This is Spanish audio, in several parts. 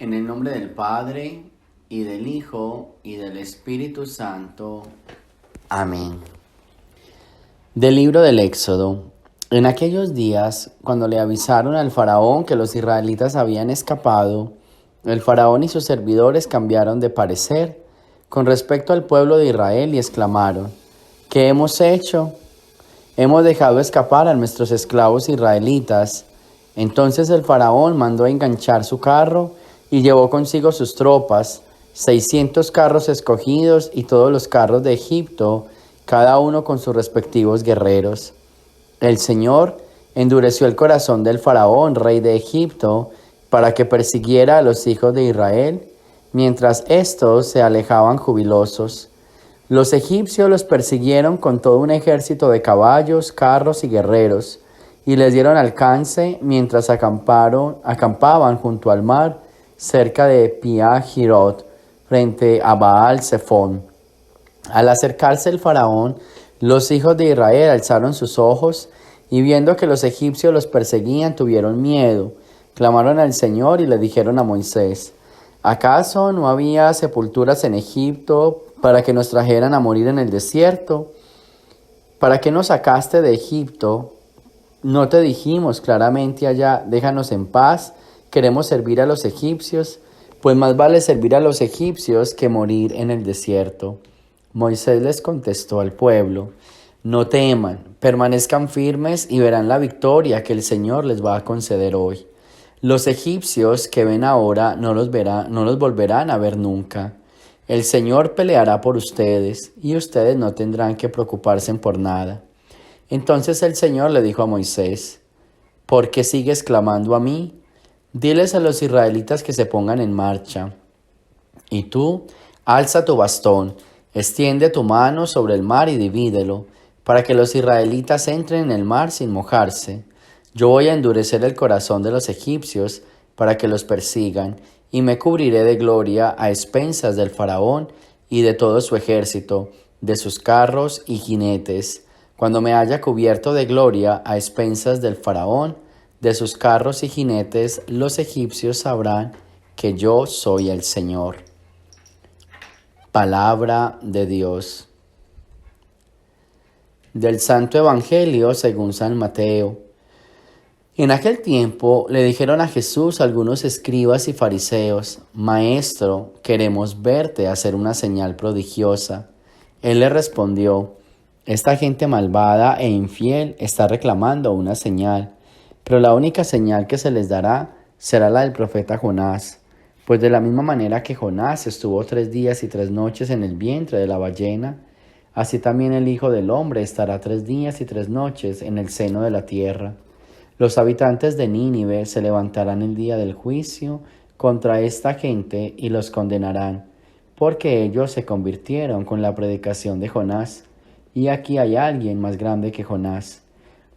En el nombre del Padre, y del Hijo, y del Espíritu Santo. Amén. Del libro del Éxodo. En aquellos días, cuando le avisaron al faraón que los israelitas habían escapado, el faraón y sus servidores cambiaron de parecer con respecto al pueblo de Israel y exclamaron: ¿qué hemos hecho? Hemos dejado escapar a nuestros esclavos israelitas. Entonces el faraón mandó enganchar su carro y llevó consigo sus tropas, 600 carros escogidos y todos los carros de Egipto, cada uno con sus respectivos guerreros. El Señor endureció el corazón del faraón, rey de Egipto, para que persiguiera a los hijos de Israel, mientras éstos se alejaban jubilosos. Los egipcios los persiguieron con todo un ejército de caballos, carros y guerreros, y les dieron alcance mientras acampaban junto al mar, cerca de Pi-Hahirot, frente a Baal-Zephón. Al acercarse el faraón, los hijos de Israel alzaron sus ojos, y viendo que los egipcios los perseguían, tuvieron miedo. Clamaron al Señor y le dijeron a Moisés: ¿acaso no había sepulturas en Egipto para que nos trajeran a morir en el desierto? ¿Para qué nos sacaste de Egipto? ¿No te dijimos claramente allá: déjanos en paz, queremos servir a los egipcios? Pues más vale servir a los egipcios que morir en el desierto. Moisés les contestó al pueblo: no teman, permanezcan firmes y verán la victoria que el Señor les va a conceder hoy. Los egipcios que ven ahora no los volverán a ver nunca. El Señor peleará por ustedes y ustedes no tendrán que preocuparse por nada. Entonces el Señor le dijo a Moisés: ¿por qué sigues clamando a mí? Diles a los israelitas que se pongan en marcha. Y tú, alza tu bastón, extiende tu mano sobre el mar y divídelo, para que los israelitas entren en el mar sin mojarse. Yo voy a endurecer el corazón de los egipcios para que los persigan, y me cubriré de gloria a expensas del faraón y de todo su ejército, de sus carros y jinetes. Cuando me haya cubierto de gloria a expensas del faraón, de sus carros y jinetes, los egipcios sabrán que yo soy el Señor. Palabra de Dios. Del Santo Evangelio según San Mateo. En aquel tiempo le dijeron a Jesús algunos escribas y fariseos: Maestro, queremos verte hacer una señal prodigiosa. Él le respondió: esta gente malvada e infiel está reclamando una señal, pero la única señal que se les dará será la del profeta Jonás. Pues de la misma manera que Jonás estuvo 3 días y 3 noches en el vientre de la ballena, así también el Hijo del Hombre estará 3 días y 3 noches en el seno de la tierra. Los habitantes de Nínive se levantarán el día del juicio contra esta gente y los condenarán, porque ellos se convirtieron con la predicación de Jonás. Y aquí hay alguien más grande que Jonás.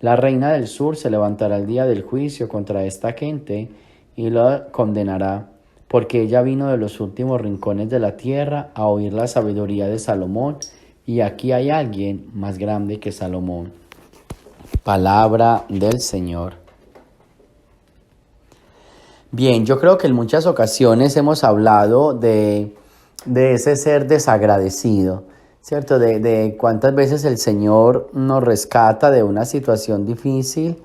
La reina del sur se levantará el día del juicio contra esta gente y lo condenará, porque ella vino de los últimos rincones de la tierra a oír la sabiduría de Salomón, y aquí hay alguien más grande que Salomón. Palabra del Señor. Bien, yo creo que en muchas ocasiones hemos hablado de ese ser desagradecido, ¿cierto? De cuántas veces el Señor nos rescata de una situación difícil,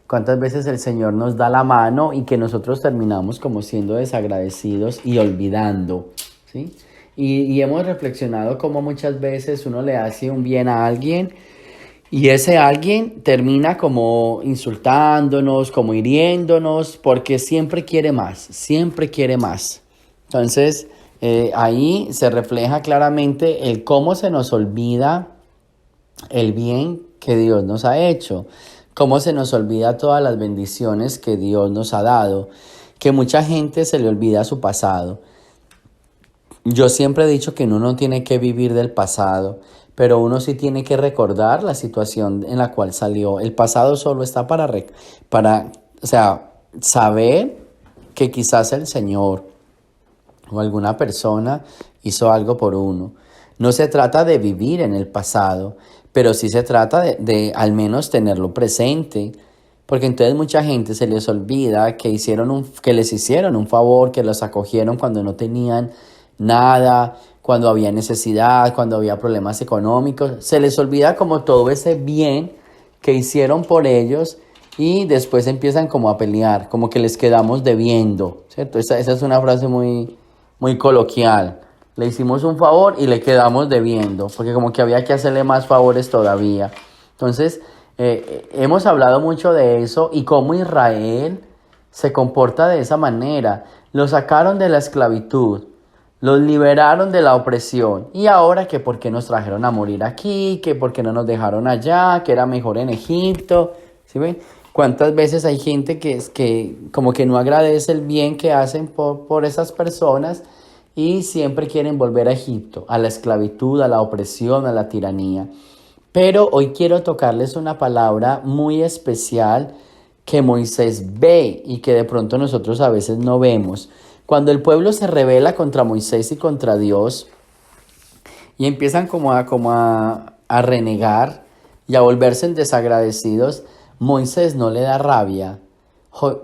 cuántas veces el Señor nos da la mano y que nosotros terminamos como siendo desagradecidos y olvidando, ¿sí? Y hemos reflexionado cómo muchas veces uno le hace un bien a alguien y ese alguien termina como insultándonos, como hiriéndonos, porque siempre quiere más, siempre quiere más. Entonces, ahí se refleja claramente el cómo se nos olvida el bien que Dios nos ha hecho, cómo se nos olvida todas las bendiciones que Dios nos ha dado, que mucha gente se le olvida su pasado. Yo siempre he dicho que uno no tiene que vivir del pasado, pero uno sí tiene que recordar la situación en la cual salió. El pasado solo está para saber que quizás el Señor o alguna persona hizo algo por uno. No se trata de vivir en el pasado, pero sí se trata de al menos tenerlo presente, Porque entonces mucha gente se les olvida que que les hicieron un favor, que los acogieron cuando no tenían nada, cuando había necesidad, cuando había problemas económicos. Se les olvida como todo ese bien que hicieron por ellos y después empiezan como a pelear, como que les quedamos debiendo, ¿cierto? Esa es una frase muy coloquial. Le hicimos un favor y le quedamos debiendo, porque como que había que hacerle más favores todavía. Entonces, hemos hablado mucho de eso y cómo Israel se comporta de esa manera. Lo sacaron de la esclavitud, los liberaron de la opresión y ahora que por qué nos trajeron a morir aquí, que por qué no nos dejaron allá, que era mejor en Egipto. ¿Sí ven? ¿Cuántas veces hay gente que como que no agradece el bien que hacen por esas personas y siempre quieren volver a Egipto, a la esclavitud, a la opresión, a la tiranía? Pero hoy quiero tocarles una palabra muy especial que Moisés ve y que de pronto nosotros a veces no vemos. Cuando el pueblo se rebela contra Moisés y contra Dios y empiezan a renegar y a volverse en desagradecidos, Moisés no le da rabia.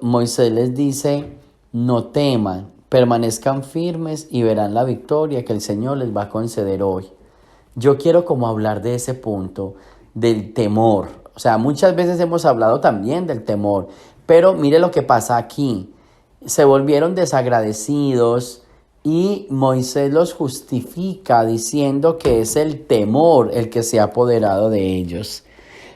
Moisés les dice, no teman, permanezcan firmes y verán la victoria que el Señor les va a conceder hoy. Yo quiero como hablar de ese punto, del temor. O sea, muchas veces hemos hablado también del temor, pero mire lo que pasa aquí. Se volvieron desagradecidos y Moisés los justifica diciendo que es el temor el que se ha apoderado de ellos.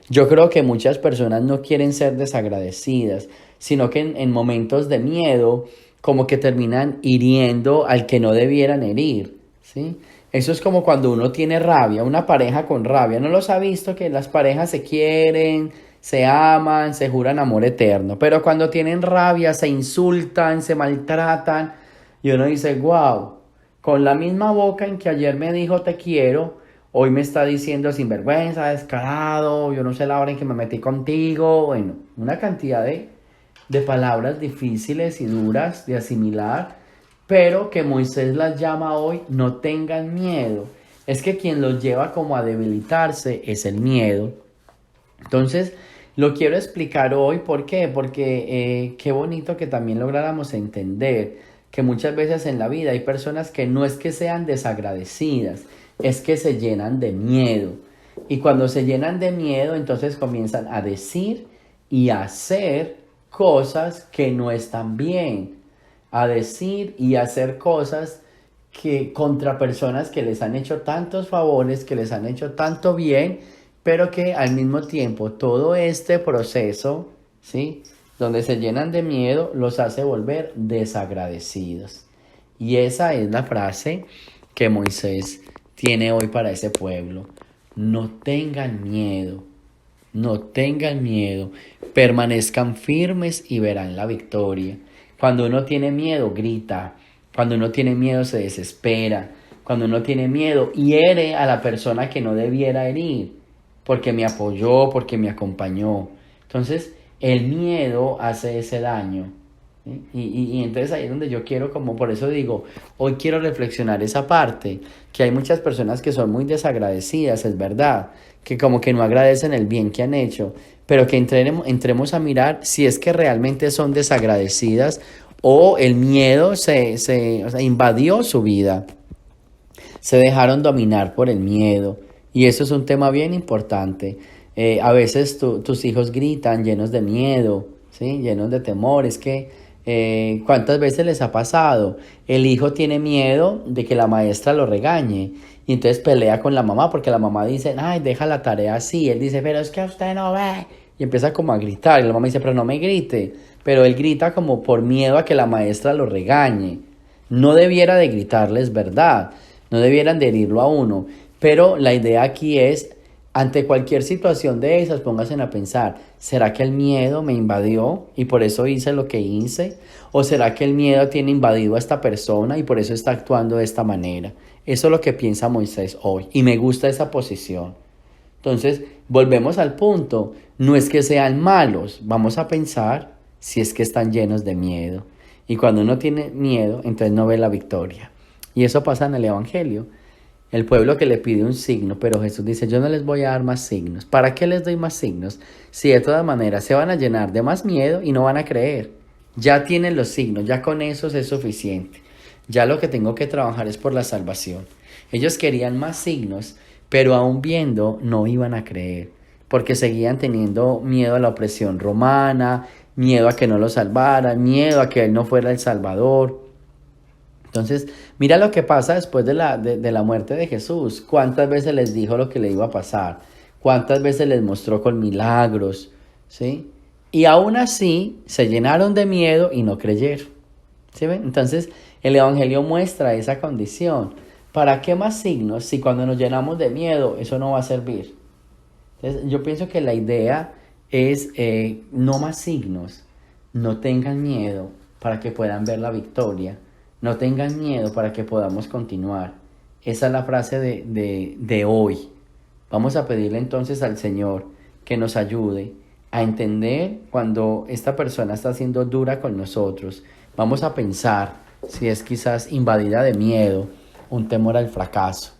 Yo creo que muchas personas no quieren ser desagradecidas, sino que en momentos de miedo como que terminan hiriendo al que no debieran herir, ¿sí? Eso es como cuando uno tiene rabia, una pareja con rabia. ¿No los ha visto que las parejas se quieren, se aman, se juran amor eterno? Pero cuando tienen rabia se insultan, se maltratan y uno dice, wow, con la misma boca en que ayer me dijo te quiero, hoy me está diciendo sinvergüenza, descarado, yo no sé la hora en que me metí contigo. Bueno, una cantidad de palabras difíciles y duras de asimilar, pero que Moisés las llama hoy, no tengan miedo. Es que quien los lleva como a debilitarse es el miedo. Entonces, lo quiero explicar hoy, ¿por qué? Porque qué bonito que también lográramos entender que muchas veces en la vida hay personas que no es que sean desagradecidas, es que se llenan de miedo. Y cuando se llenan de miedo, entonces comienzan a decir y a hacer cosas que no están bien, a decir y hacer cosas que contra personas que les han hecho tantos favores, que les han hecho tanto bien, pero que al mismo tiempo todo este proceso, ¿sí?, donde se llenan de miedo, los hace volver desagradecidos. Y esa es la frase que Moisés tiene hoy para ese pueblo. No tengan miedo, no tengan miedo, permanezcan firmes y verán la victoria. Cuando uno tiene miedo, grita. Cuando uno tiene miedo, se desespera. Cuando uno tiene miedo, hiere a la persona que no debiera herir, porque me apoyó, porque me acompañó. Entonces, el miedo hace ese daño. ¿Sí? Y entonces ahí es donde yo quiero, como por eso digo, hoy quiero reflexionar esa parte, que hay muchas personas que son muy desagradecidas, es verdad, que como que no agradecen el bien que han hecho, pero que entremos a mirar si es que realmente son desagradecidas o el miedo o sea, invadió su vida. Se dejaron dominar por el miedo y eso es un tema bien importante. A veces tus hijos gritan llenos de miedo, ¿sí?, llenos de temor. Es que ¿cuántas veces les ha pasado? El hijo tiene miedo de que la maestra lo regañe y entonces pelea con la mamá porque la mamá dice, ay, deja la tarea así. Él dice, pero es que usted no ve. Y empieza como a gritar y la mamá dice, pero no me grite. Pero él grita como por miedo a que la maestra lo regañe. No debiera de gritarles, ¿verdad? No debieran de herirlo a uno. Pero la idea aquí es, ante cualquier situación de esas, pónganse a pensar, ¿será que el miedo me invadió y por eso hice lo que hice? ¿O será que el miedo tiene invadido a esta persona y por eso está actuando de esta manera? Eso es lo que piensa Moisés hoy y me gusta esa posición. Entonces, volvemos al punto, no es que sean malos, vamos a pensar si es que están llenos de miedo. Y cuando uno tiene miedo, entonces no ve la victoria. Y eso pasa en el Evangelio. El pueblo que le pide un signo, pero Jesús dice, yo no les voy a dar más signos. ¿Para qué les doy más signos? Si de todas maneras se van a llenar de más miedo y no van a creer. Ya tienen los signos, ya con esos es suficiente. Ya lo que tengo que trabajar es por la salvación. Ellos querían más signos, pero aún viendo no iban a creer, porque seguían teniendo miedo a la opresión romana, miedo a que no lo salvaran, miedo a que Él no fuera el Salvador. Entonces, mira lo que pasa después de la muerte de Jesús. ¿Cuántas veces les dijo lo que le iba a pasar? ¿Cuántas veces les mostró con milagros? ¿Sí? Y aún así se llenaron de miedo y no creyeron. ¿Sí ven? Entonces, el Evangelio muestra esa condición. ¿Para qué más signos si cuando nos llenamos de miedo eso no va a servir? Entonces, yo pienso que la idea es no más signos. No tengan miedo para que puedan ver la victoria. No tengan miedo para que podamos continuar. Esa es la frase de hoy. Vamos a pedirle entonces al Señor que nos ayude a entender cuando esta persona está siendo dura con nosotros. Vamos a pensar si es quizás invadida de miedo, un temor al fracaso.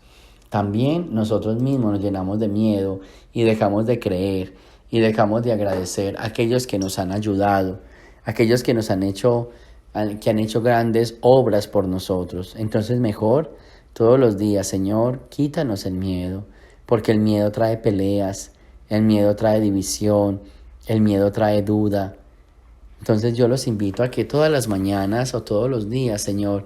También nosotros mismos nos llenamos de miedo y dejamos de creer y dejamos de agradecer a aquellos que nos han ayudado, aquellos que han hecho grandes obras por nosotros. Entonces mejor todos los días, Señor, quítanos el miedo, porque el miedo trae peleas, el miedo trae división, el miedo trae duda. Entonces yo los invito a que todas las mañanas o todos los días, Señor,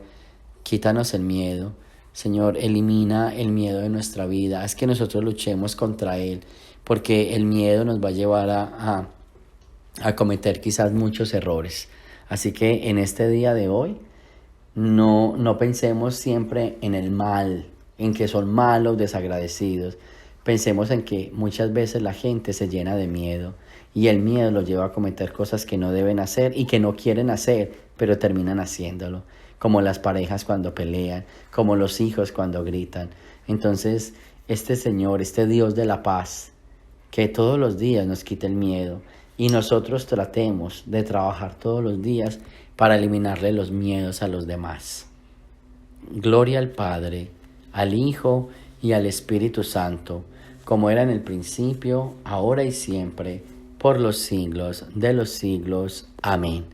quítanos el miedo. Señor, elimina el miedo de nuestra vida. Haz que nosotros luchemos contra él, porque el miedo nos va a llevar a cometer quizás muchos errores. Así que en este día de hoy, no pensemos siempre en el mal, en que son malos, desagradecidos. Pensemos en que muchas veces la gente se llena de miedo y el miedo los lleva a cometer cosas que no deben hacer y que no quieren hacer, pero terminan haciéndolo. Como las parejas cuando pelean, como los hijos cuando gritan. Entonces, este Señor, este Dios de la paz, que todos los días nos quite el miedo y nosotros tratemos de trabajar todos los días para eliminarle los miedos a los demás. Gloria al Padre, al Hijo y al Espíritu Santo, como era en el principio, ahora y siempre, por los siglos de los siglos. Amén.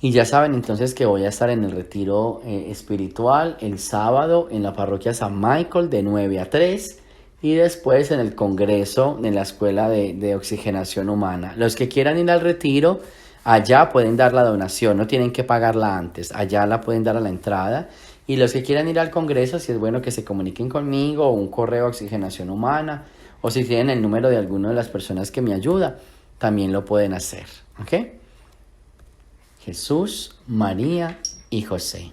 Y ya saben entonces que voy a estar en el retiro espiritual el sábado en la parroquia San Michael de 9 a 3 y después en el congreso en la Escuela de Oxigenación Humana. Los que quieran ir al retiro, allá pueden dar la donación, no tienen que pagarla antes, allá la pueden dar a la entrada. Y los que quieran ir al congreso, si es bueno que se comuniquen conmigo o un correo a Oxigenación Humana o si tienen el número de alguna de las personas que me ayuda, también lo pueden hacer. ¿Ok? Jesús, María y José.